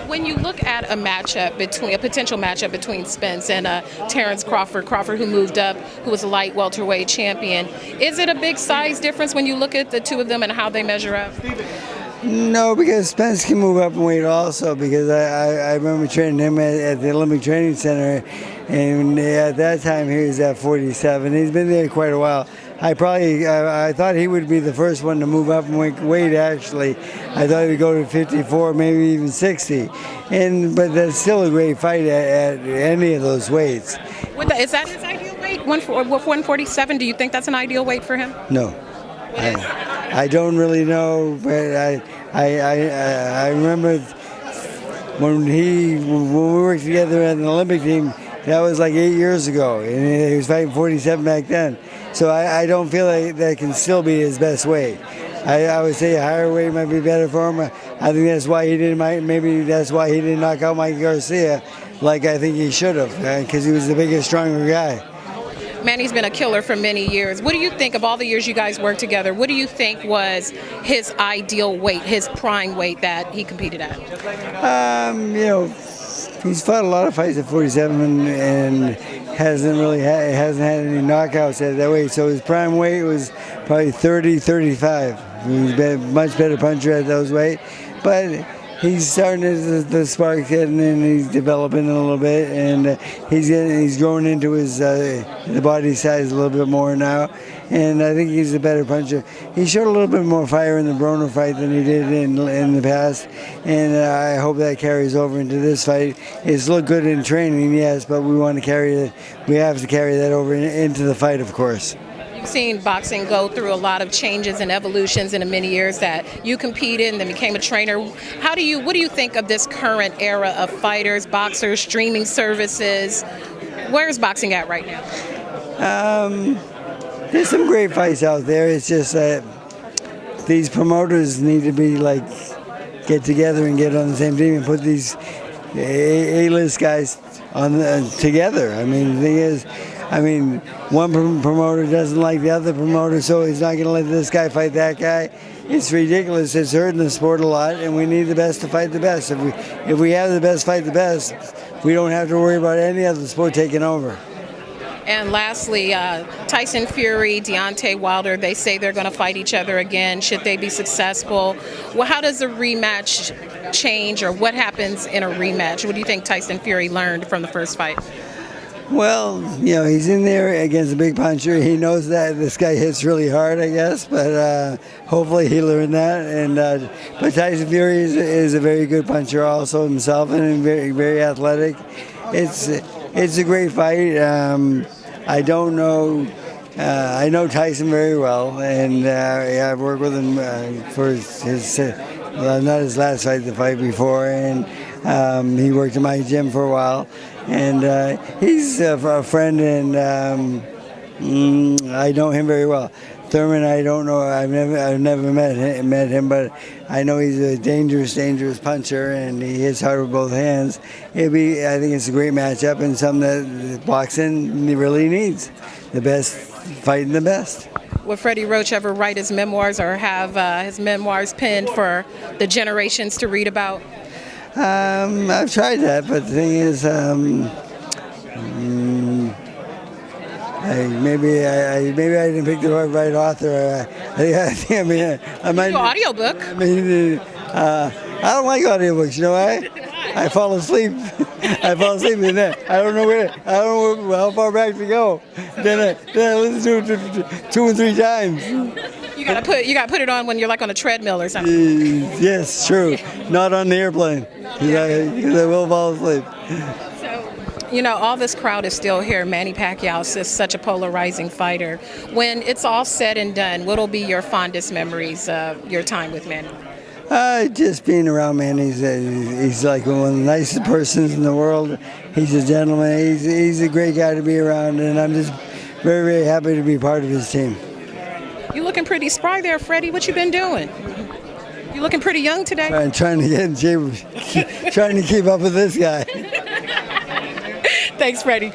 When you look at a potential matchup between Spence and Terrence Crawford, who moved up, who was a light welterweight champion, is it a big size difference when you look at the two of them and how they measure up? No, because Spence can move up in weight also, because I remember training him at the Olympic Training Center, and at that time he was at 47. He's been there quite a while. I thought he would be the first one to move up in weight, actually. I thought he would go to 54, maybe even 60. But that's still a great fight at any of those weights. Is that his ideal weight? 147, do you think that's an ideal weight for him? No. I don't really know, but I remember when we worked together at an Olympic team. That was like 8 years ago, and he was fighting 47 back then. So I don't feel like that can still be his best weight. I would say a higher weight might be better for him. I think that's why he didn't. Maybe that's why he didn't knock out Mike Garcia, like I think he should have, because he was the bigger, stronger guy. Manny's been a killer for many years. What do you think of all the years you guys worked together? What do you think was his ideal weight, his prime weight that he competed at? He's fought a lot of fights at 47 and hasn't had any knockouts at that weight. So his prime weight was probably 30, 35. He's a much better puncher at those weight, but he's starting to spark hitting, and he's developing a little bit, and he's growing into his the body size a little bit more now, and I think he's a better puncher. He showed a little bit more fire in the Broner fight than he did in the past, and I hope that carries over into this fight. It's looked good in training, yes, but we have to carry that over into the fight, of course. You've seen boxing go through a lot of changes and evolutions in the many years that you competed and then became a trainer. What do you think of this current era of fighters, boxers, streaming services? Where's boxing at right now? There's some great fights out there. It's just that these promoters need to get together and get on the same team and put these A-list guys together. I mean, the thing is, one promoter doesn't like the other promoter, so he's not going to let this guy fight that guy. It's ridiculous. It's hurting the sport a lot, and we need the best to fight the best. If we have the best fight the best, we don't have to worry about any other sport taking over. And lastly, Tyson Fury, Deontay Wilder, they say they're going to fight each other again. Should they be successful? Well, how does the rematch change, or what happens in a rematch? What do you think Tyson Fury learned from the first fight? Well, he's in there against a big puncher. He knows that this guy hits really hard, I guess, but hopefully he learned that. But Tyson Fury is a very good puncher also himself, and very, very athletic. It's a great fight. I don't know. I know Tyson very well, and I've worked with him for not his last fight, the fight before, and he worked in my gym for a while. And he's a friend, and I know him very well. Thurman, I don't know. I've never met him, but I know he's a dangerous puncher, and he hits hard with both hands. I think it's a great matchup, and something that boxing really needs. The best fighting the best. Will Freddy Roach ever write his memoirs or have his memoirs penned for the generations to read about? I've tried that, but the thing is, maybe I didn't pick the right author. I might do an audiobook. I don't like audiobooks. You know why? I fall asleep. I don't know how far back to go. Then I listen to it 2 and 3 times. You gotta put it on when you're like on a treadmill or something. Yes, true. Not on the airplane, because I will fall asleep. So, all this crowd is still here. Manny Pacquiao is such a polarizing fighter. When it's all said and done, what'll be your fondest memories of your time with Manny? Just being around Manny. He's like one of the nicest persons in the world. He's a gentleman. He's a great guy to be around, and I'm just very, very happy to be part of his team. You looking pretty spry there, Freddy. What you been doing? You looking pretty young today. Trying to get in shape, trying to keep up with this guy. Thanks, Freddy.